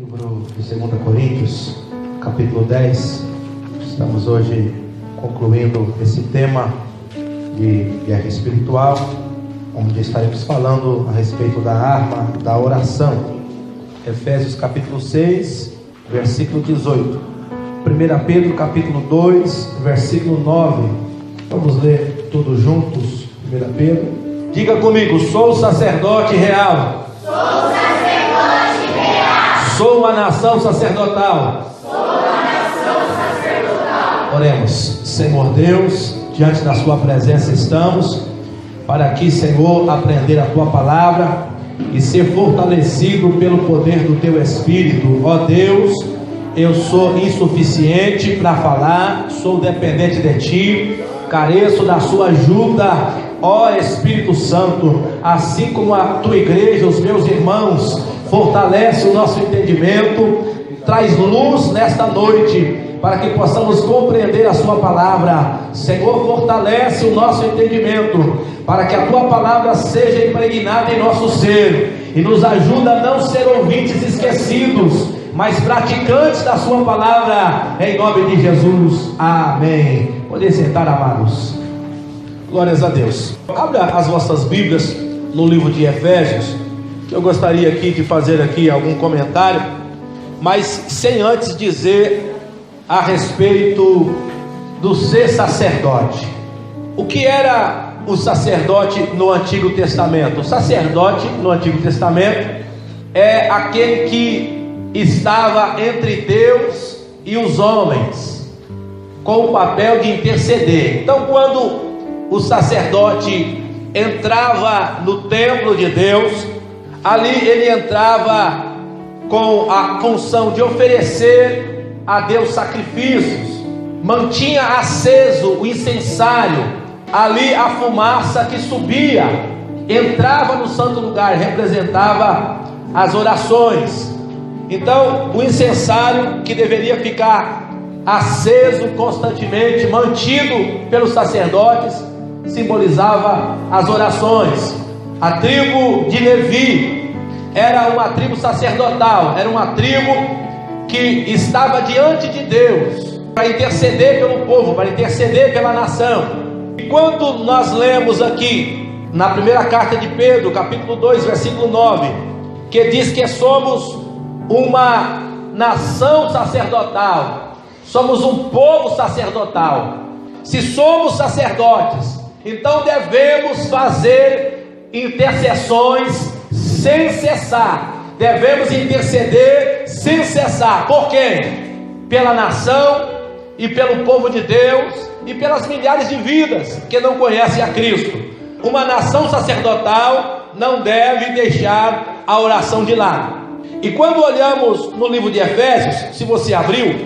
Livro de 2 Coríntios, capítulo 10. Estamos hoje concluindo esse tema de guerra espiritual, onde estaremos falando a respeito da arma da oração. Efésios capítulo 6, versículo 18. 1 Pedro capítulo 2, versículo 9. Vamos ler todos juntos. 1 Pedro. Diga comigo: sou sacerdote real. Sou sacerdote real. Sou a nação sacerdotal. Sou a nação sacerdotal. Oremos. Senhor Deus, diante da sua presença estamos, para aqui, Senhor, aprender a tua palavra e ser fortalecido pelo poder do teu Espírito. Ó Deus, eu sou insuficiente para falar, sou dependente de ti, careço da sua ajuda. Ó Espírito Santo, assim como a tua igreja, os meus irmãos, fortalece o nosso entendimento, traz luz nesta noite, para que possamos compreender a sua palavra. Senhor, fortalece o nosso entendimento, para que a tua palavra seja impregnada em nosso ser, e nos ajuda a não ser ouvintes esquecidos, mas praticantes da sua palavra, em nome de Jesus, amém. Podem sentar, amados. Glórias a Deus. Abra as vossas Bíblias no livro de Efésios, que eu gostaria aqui de fazer aqui algum comentário, mas sem antes dizer a respeito do ser sacerdote. O que era o sacerdote no Antigo Testamento? O sacerdote no Antigo Testamento é aquele que estava entre Deus e os homens, com o papel de interceder. Então, quando o sacerdote entrava no templo de Deus, ali ele entrava com a função de oferecer a Deus sacrifícios, mantinha aceso o incensário, ali a fumaça que subia, entrava no santo lugar, representava as orações. Então o incensário, que deveria ficar aceso constantemente, mantido pelos sacerdotes, simbolizava as orações. A tribo de Levi era uma tribo sacerdotal, era uma tribo que estava diante de Deus para interceder pelo povo, para interceder pela nação. E quando nós lemos aqui na primeira carta de Pedro, capítulo 2, versículo 9, que diz que somos uma nação sacerdotal, somos um povo sacerdotal. Se somos sacerdotes, então devemos fazer intercessões sem cessar. Devemos interceder sem cessar. Por quem? Pela nação e pelo povo de Deus e pelas milhares de vidas que não conhecem a Cristo. Uma nação sacerdotal não deve deixar a oração de lado. E quando olhamos no livro de Efésios, se você abriu,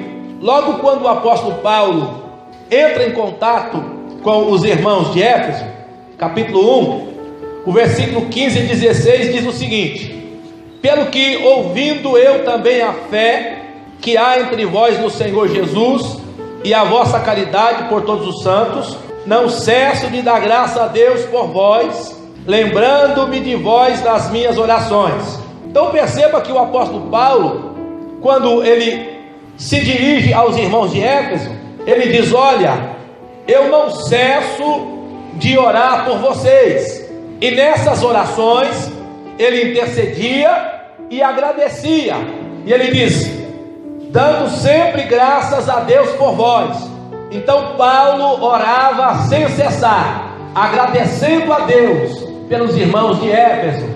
logo quando o apóstolo Paulo entra em contato com os irmãos de Éfeso, capítulo 1, o versículo 15 e 16 diz o seguinte: pelo que, ouvindo eu também a fé que há entre vós no Senhor Jesus, e a vossa caridade por todos os santos, não cesso de dar graça a Deus por vós, lembrando-me de vós nas minhas orações. Então perceba que o apóstolo Paulo, quando ele se dirige aos irmãos de Éfeso, ele diz: olha, eu não cesso de orar por vocês. E nessas orações ele intercedia e agradecia, e ele diz: dando sempre graças a Deus por vós. Então Paulo orava sem cessar, agradecendo a Deus pelos irmãos de Éfeso.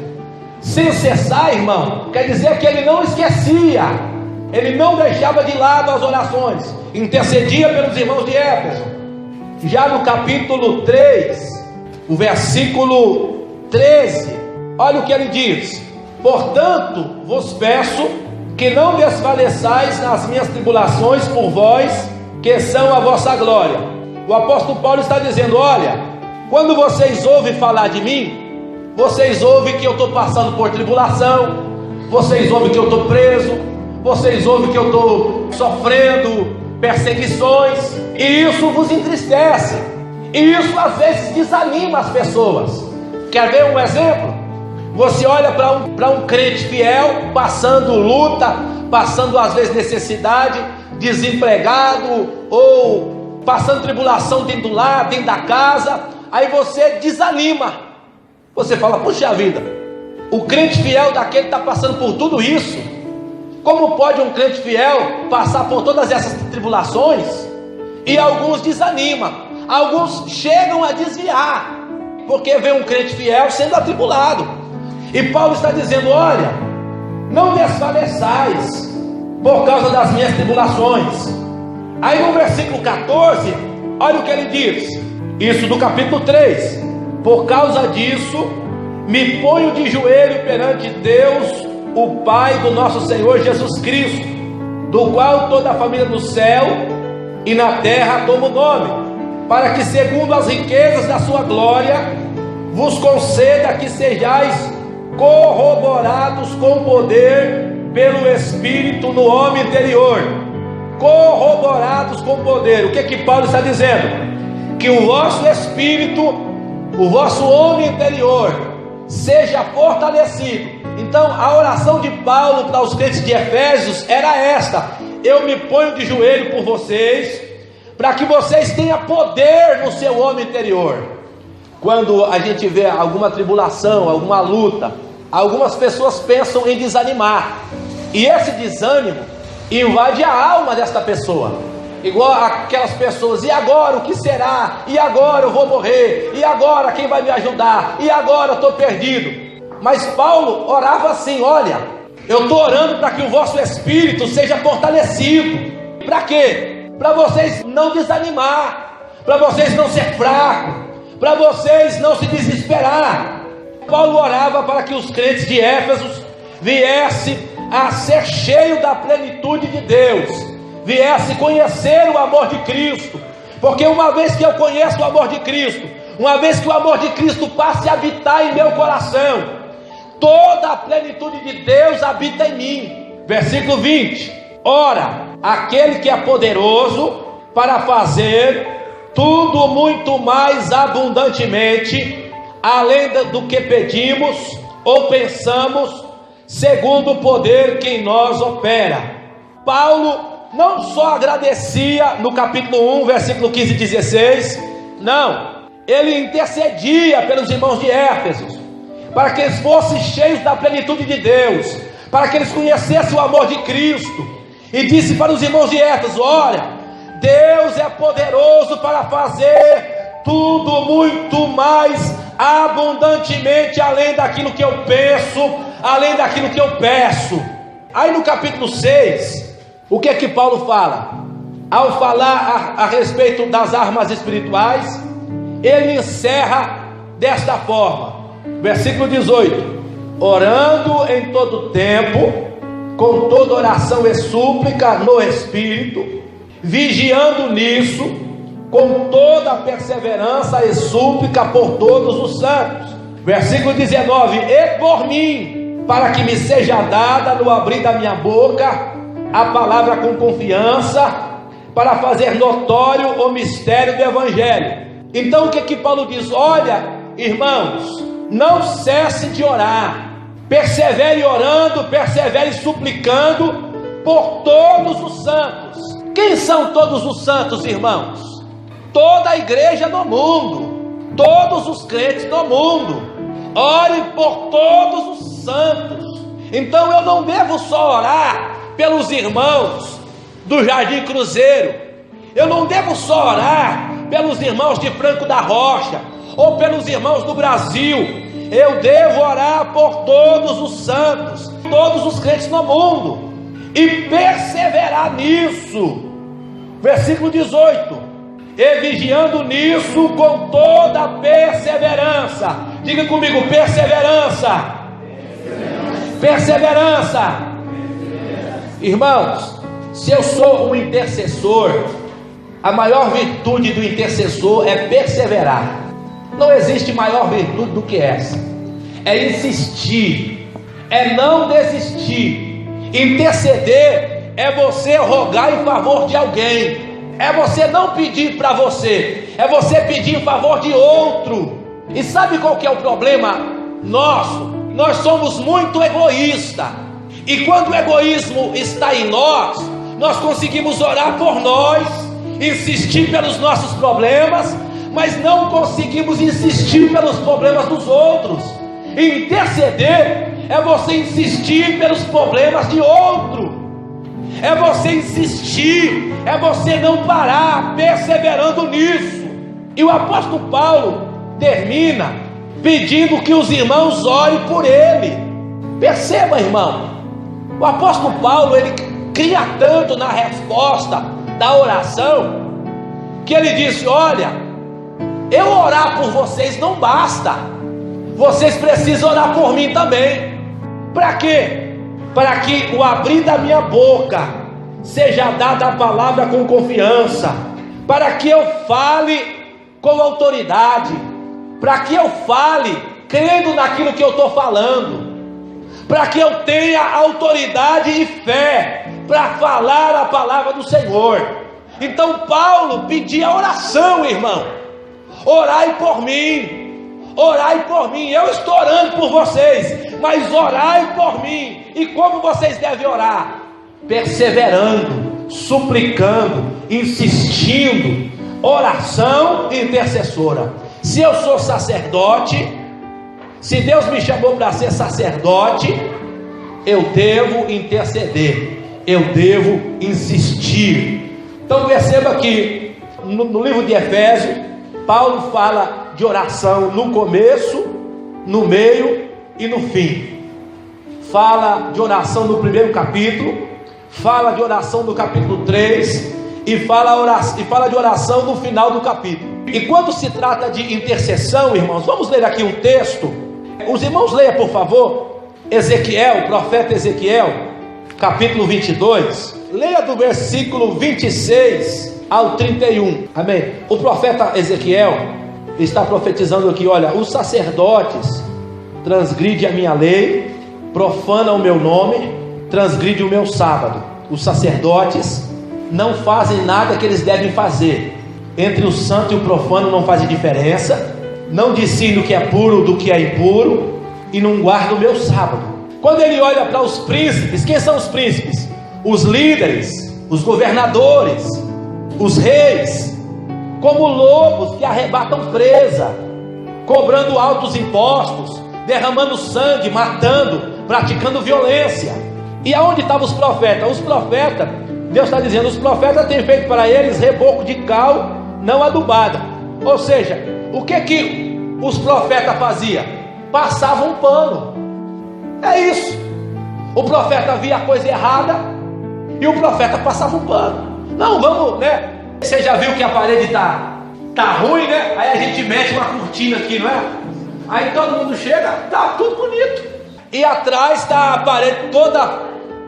Sem cessar, irmão, quer dizer que ele não esquecia, ele não deixava de lado as orações, intercedia pelos irmãos de Éfeso. Já no capítulo 3, o versículo 13, olha o que ele diz: portanto vos peço que não desfaleçais nas minhas tribulações por vós, que são a vossa glória. O apóstolo Paulo está dizendo: olha, quando vocês ouvem falar de mim, vocês ouvem que eu estou passando por tribulação, vocês ouvem que eu estou preso, vocês ouvem que eu estou sofrendo perseguições, e isso vos entristece, e isso às vezes desanima as pessoas. Quer ver um exemplo? Você olha para um crente fiel, passando luta, passando às vezes necessidade, desempregado, ou passando tribulação dentro do lar, dentro da casa, aí você desanima. Você fala, puxa vida, o crente fiel daquele está passando por tudo isso. Como pode um crente fiel passar por todas essas tribulações? E alguns desanimam, alguns chegam a desviar, porque vê um crente fiel sendo atribulado. E Paulo está dizendo, olha, não desfaleçais por causa das minhas tribulações. Aí no versículo 14, olha o que ele diz, isso do capítulo 3: por causa disso, me ponho de joelho perante Deus, o Pai do nosso Senhor Jesus Cristo, do qual toda a família no céu e na terra toma o nome, para que segundo as riquezas da sua glória, vos conceda que sejais corroborados com poder pelo Espírito no homem interior. Corroborados com poder. O que Paulo está dizendo? Que o vosso espírito, o vosso homem interior seja fortalecido. Então a oração de Paulo para os crentes de Efésios era esta: eu me ponho de joelho por vocês, para que vocês tenham poder no seu homem interior. Quando a gente vê alguma tribulação, alguma luta, algumas pessoas pensam em desanimar, e esse desânimo invade a alma desta pessoa, igual aquelas pessoas, e agora o que será? E agora eu vou morrer? E agora quem vai me ajudar? E agora eu estou perdido. Mas Paulo orava assim: olha, eu estou orando para que o vosso espírito seja fortalecido. Para quê? Para vocês não desanimar, para vocês não ser fracos, para vocês não se desesperar. Paulo orava para que os crentes de Éfeso viessem a ser cheios da plenitude de Deus, viessem conhecer o amor de Cristo, porque uma vez que eu conheço o amor de Cristo, uma vez que o amor de Cristo passe a habitar em meu coração, toda a plenitude de Deus habita em mim. Versículo 20: ora, aquele que é poderoso para fazer tudo muito mais abundantemente, além do que pedimos ou pensamos, segundo o poder que em nós opera. Paulo não só agradecia no capítulo 1, versículo 15 e 16, não, ele intercedia pelos irmãos de Éfeso, para que eles fossem cheios da plenitude de Deus, para que eles conhecessem o amor de Cristo, e disse para os irmãos de Éfeso: olha, Deus é poderoso para fazer tudo muito mais abundantemente, além daquilo que eu penso, além daquilo que eu peço. Aí no capítulo 6, o que é que Paulo fala? Ao falar a respeito das armas espirituais, ele encerra desta forma, versículo 18: orando em todo tempo, com toda oração e súplica no Espírito, vigiando nisso, com toda a perseverança e súplica por todos os santos. Versículo 19: e por mim, para que me seja dada no abrir da minha boca a palavra com confiança, para fazer notório o mistério do Evangelho. Então o que Paulo diz? Olha, irmãos, não cesse de orar, persevere orando, persevere suplicando por todos os santos. Quem são todos os santos, irmãos? Toda a igreja no mundo, todos os crentes no mundo. Ore por todos os santos. Então eu não devo só orar pelos irmãos do Jardim Cruzeiro, eu não devo só orar pelos irmãos de Franco da Rocha, ou pelos irmãos do Brasil. Eu devo orar por todos os santos, todos os crentes no mundo, e perseverar nisso. Versículo 18: e vigiando nisso com toda a perseverança. Diga comigo: perseverança. Perseverança. Irmãos, se eu sou um intercessor, a maior virtude do intercessor é perseverar. Não existe maior virtude do que essa. É insistir, é não desistir. Interceder é você rogar em favor de alguém, é você não pedir para você, é você pedir em favor de outro. E sabe qual que é o problema nosso? nós somos muito egoístas. E quando o egoísmo está em nós, nós conseguimos orar por nós, insistir pelos nossos problemas, mas não conseguimos insistir pelos problemas dos outros. Interceder é você insistir pelos problemas de outro, é você insistir, é você não parar, perseverando nisso. E o apóstolo Paulo termina pedindo que os irmãos orem por ele. Perceba, irmão, o apóstolo Paulo, ele cria tanto na resposta da oração, que ele disse: olha, eu orar por vocês não basta, vocês precisam orar por mim também. Para quê? Para que o abrir da minha boca seja dada a palavra com confiança, para que eu fale com autoridade, para que eu fale crendo naquilo que eu estou falando, para que eu tenha autoridade e fé para falar a palavra do Senhor. Então Paulo pedia oração, irmão. Orai por mim, orai por mim. Eu estou orando por vocês, mas orai por mim. E como vocês devem orar? Perseverando, suplicando, insistindo. Oração intercessora. Se eu sou sacerdote, se Deus me chamou para ser sacerdote, eu devo interceder, eu devo insistir. Então perceba que no livro de Efésios, Paulo fala de oração no começo, no meio e no fim. Fala de oração no primeiro capítulo, fala de oração no capítulo 3 e fala de oração no final do capítulo. E quando se trata de intercessão, irmãos, vamos ler aqui um texto. Os irmãos leiam, por favor, Ezequiel, o profeta Ezequiel, capítulo 22. Leia do versículo 26 ao 31. Amém. O profeta Ezequiel está profetizando aqui: olha, os sacerdotes transgridem a minha lei, profanam o meu nome, transgridem o meu sábado. Os sacerdotes não fazem nada que eles devem fazer. Entre o santo e o profano não faz diferença. Não discerno o que é puro do que é impuro, e não guardo o meu sábado. Quando ele olha para os príncipes, quem são os príncipes? Os líderes, os governadores, os reis, como lobos que arrebatam presa, cobrando altos impostos, derramando sangue, matando, praticando violência. E aonde estavam os profetas? Os profetas, Deus está dizendo, os profetas têm feito para eles reboco de cal não adubada. Ou seja, o que os profetas faziam? Passavam um pano. É isso. O profeta via a coisa errada e o profeta passava um pano. Não, vamos, né? Você já viu que a parede tá ruim, né? Aí a gente mete uma cortina aqui, não é? Aí todo mundo chega, tá tudo bonito. E atrás está a parede toda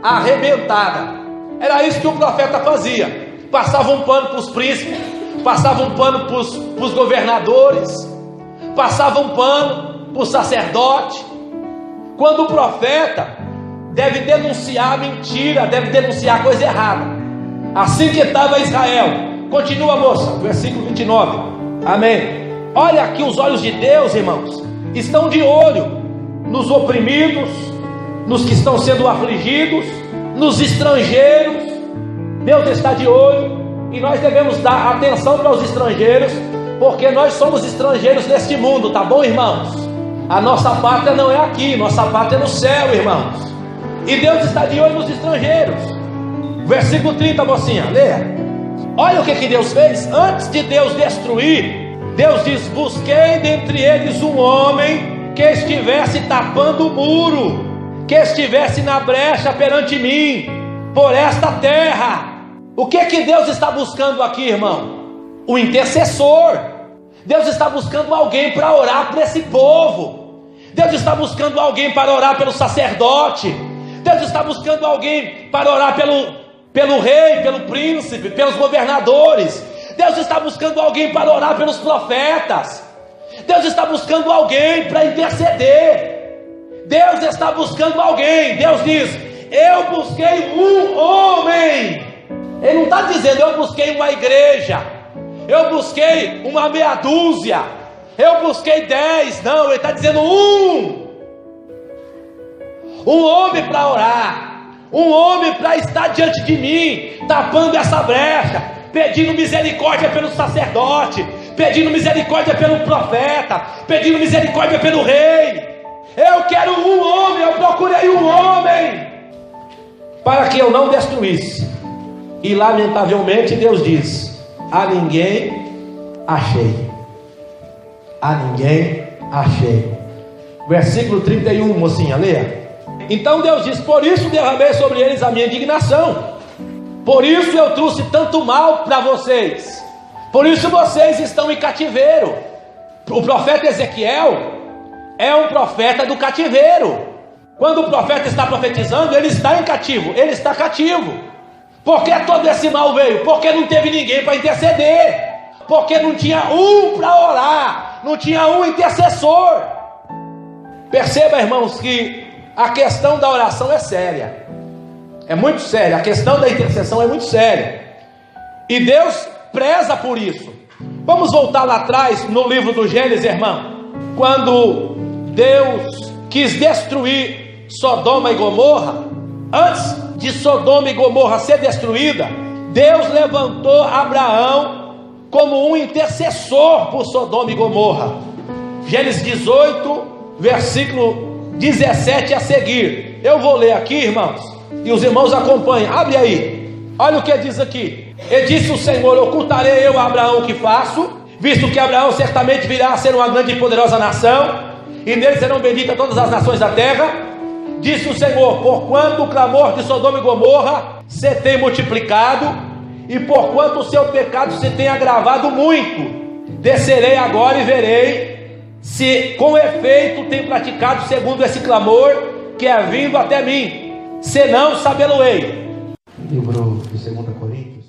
arrebentada. Era isso que o profeta fazia. Passava um pano para os príncipes, passava um pano para os governadores, passava um pano para o sacerdote. Quando o profeta deve denunciar a mentira, deve denunciar a coisa errada. Assim que estava Israel. Continua, moça, versículo 29. Amém. Olha aqui, os olhos de Deus, irmãos, estão de olho nos oprimidos, nos que estão sendo afligidos, nos estrangeiros. Deus está de olho. E nós devemos dar atenção para os estrangeiros, porque nós somos estrangeiros neste mundo, tá bom, irmãos? A nossa pátria não é aqui, nossa pátria é no céu, irmãos. E Deus está de olho nos estrangeiros. Versículo 30, mocinha, leia. Olha o que Deus fez. Antes de Deus destruir, Deus diz: busquei dentre eles um homem que estivesse tapando o muro, que estivesse na brecha perante mim, por esta terra. O que Deus está buscando aqui, irmão? O intercessor. Deus está buscando alguém para orar para esse povo. Deus está buscando alguém para orar pelo sacerdote. Deus está buscando alguém para orar pelo rei, pelo príncipe, pelos governadores. Deus está buscando alguém para orar pelos profetas. Deus está buscando alguém para interceder. Deus está buscando alguém. Deus diz: eu busquei um homem. Ele não está dizendo: eu busquei uma igreja, eu busquei uma meia dúzia, eu busquei 10. Não, ele está dizendo um. um homem para orar, um homem para estar diante de mim, tapando essa brecha, pedindo misericórdia pelo sacerdote, pedindo misericórdia pelo profeta, pedindo misericórdia pelo rei. Eu quero um homem, eu procurei um homem para que eu não destruísse. E lamentavelmente Deus diz: a ninguém achei. A ninguém achei. Versículo 31, mocinha, leia. Então Deus diz: por isso derramei sobre eles a minha indignação, por isso eu trouxe tanto mal para vocês, por isso vocês estão em cativeiro. O profeta Ezequiel é um profeta do cativeiro. Quando o profeta está profetizando, ele está em cativo, ele está cativo. Por que todo esse mal veio? Porque não teve ninguém para interceder, porque não tinha um para orar, não tinha um intercessor. Perceba, irmãos, que a questão da oração é séria, é muito séria. A questão da intercessão é muito séria, e Deus preza por isso. Vamos voltar lá atrás no livro do Gênesis, irmão, quando Deus quis destruir Sodoma e Gomorra. Antes de Sodoma e Gomorra ser destruída, Deus levantou Abraão como um intercessor por Sodoma e Gomorra. Gênesis 18, versículo 17 a seguir. Eu vou ler aqui, irmãos, e os irmãos acompanham. Abre aí, olha o que diz aqui. E disse o Senhor: ocultarei eu a Abraão o que faço, visto que Abraão certamente virá a ser uma grande e poderosa nação, e nele serão benditas todas as nações da terra. Disse o Senhor: porquanto o clamor de Sodoma e Gomorra se tem multiplicado, e porquanto o seu pecado se tem agravado muito, descerei agora e verei se com efeito tem praticado segundo esse clamor que é vindo até mim, senão sabê-lo-ei. Livro de 2 Coríntios.